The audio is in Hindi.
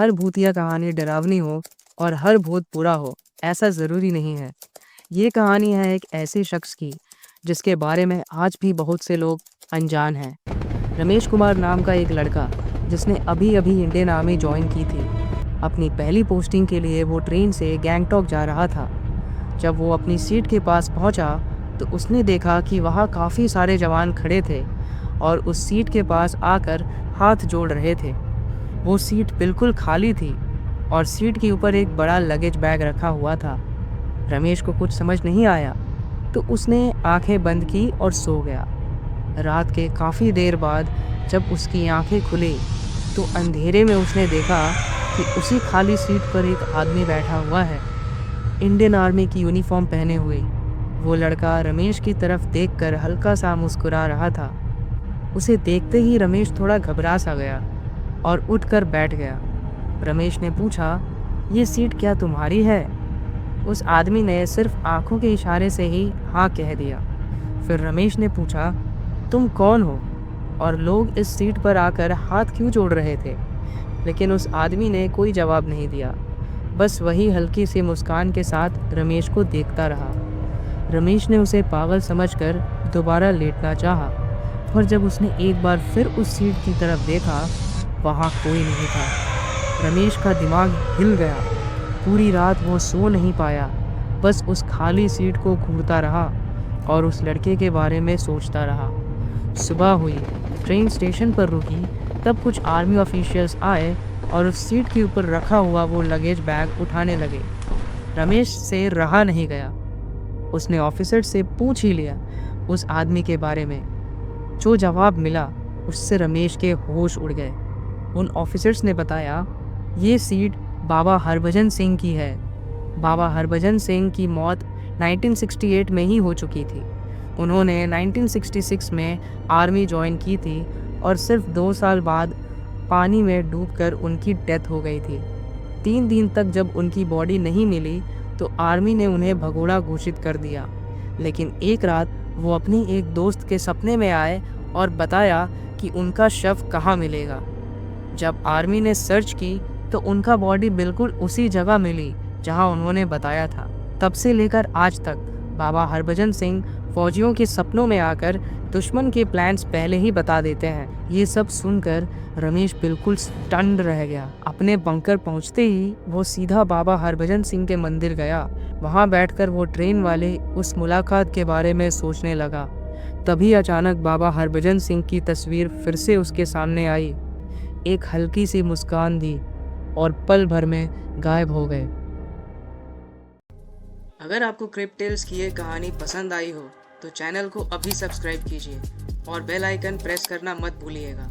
हर भूतिया कहानी डरावनी हो और हर भूत बुरा हो, ऐसा ज़रूरी नहीं है। ये कहानी है एक ऐसे शख्स की जिसके बारे में आज भी बहुत से लोग अनजान हैं। रमेश कुमार नाम का एक लड़का जिसने अभी-अभी इंडियन आर्मी जॉइन की थी। अपनी पहली पोस्टिंग के लिए वो ट्रेन से गैंगटॉक जा रहा था। जब वो अपनी सीट के पास पहुंचा, तो उसने देखा कि वहाँ काफ़ी सारे जवान खड़े थे और उस सीट के पास आकर हाथ जोड़ रहे थे। वो सीट बिल्कुल खाली थी और सीट के ऊपर एक बड़ा लगेज बैग रखा हुआ था। रमेश को कुछ समझ नहीं आया, तो उसने आंखें बंद की और सो गया। रात के काफ़ी देर बाद जब उसकी आंखें खुली, तो अंधेरे में उसने देखा कि उसी खाली सीट पर एक आदमी बैठा हुआ है, इंडियन आर्मी की यूनिफॉर्म पहने हुए। वो लड़का रमेश की तरफ देखकर हल्का सा मुस्कुरा रहा था। उसे देखते ही रमेश थोड़ा घबरा सा गया और उठकर बैठ गया। रमेश ने पूछा, ये सीट क्या तुम्हारी है? उस आदमी ने सिर्फ आंखों के इशारे से ही हाँ कह दिया। फिर रमेश ने पूछा, तुम कौन हो और लोग इस सीट पर आकर हाथ क्यों जोड़ रहे थे? लेकिन उस आदमी ने कोई जवाब नहीं दिया, बस वही हल्की सी मुस्कान के साथ रमेश को देखता रहा। रमेश ने उसे पागल समझकर दोबारा लेटना चाहा, पर जब उसने एक बार फिर उस सीट की तरफ देखा, वहाँ कोई नहीं था। रमेश का दिमाग हिल गया। पूरी रात वो सो नहीं पाया, बस उस खाली सीट को घूरता रहा और उस लड़के के बारे में सोचता रहा। सुबह हुई, ट्रेन स्टेशन पर रुकी, तब कुछ आर्मी ऑफिशियल्स आए और उस सीट के ऊपर रखा हुआ वो लगेज बैग उठाने लगे। रमेश से रहा नहीं गया। उसने ऑफिसर से पूछ ही लिया उस आदमी के बारे में। जो जवाब मिला, उससे रमेश के होश उड़ गए। उन ऑफिसर्स ने बताया, ये सीट बाबा हरभजन सिंह की है। बाबा हरभजन सिंह की मौत 1968 में ही हो चुकी थी। उन्होंने 1966 में आर्मी ज्वाइन की थी और सिर्फ 2 साल बाद पानी में डूबकर उनकी डेथ हो गई थी। 3 दिन तक जब उनकी बॉडी नहीं मिली, तो आर्मी ने उन्हें भगोड़ा घोषित कर दिया। लेकिन एक रात वो अपनी एक दोस्त के सपने में आए और बताया कि उनका शव कहाँ मिलेगा। जब आर्मी ने सर्च की, तो उनका बॉडी बिल्कुल उसी जगह मिली जहां उन्होंने बताया था। तब से लेकर आज तक बाबा हरभजन सिंह फौजियों के सपनों में आकर दुश्मन के प्लान्स पहले ही बता देते हैं। ये सब सुनकर रमेश बिल्कुल स्टन्ड रह गया। अपने बंकर पहुंचते ही वो सीधा बाबा हरभजन सिंह के मंदिर गया। वहां बैठकर वो ट्रेन वाले उस मुलाकात के बारे में सोचने लगा। तभी अचानक बाबा हरभजन सिंह की तस्वीर फिर से उसके सामने आई। एक हल्की सी मुस्कान दी और पल भर में गायब हो गए। अगर आपको क्रिप्ट टेल्स की ये कहानी पसंद आई हो, तो चैनल को अभी सब्सक्राइब कीजिए और बेल आइकन प्रेस करना मत भूलिएगा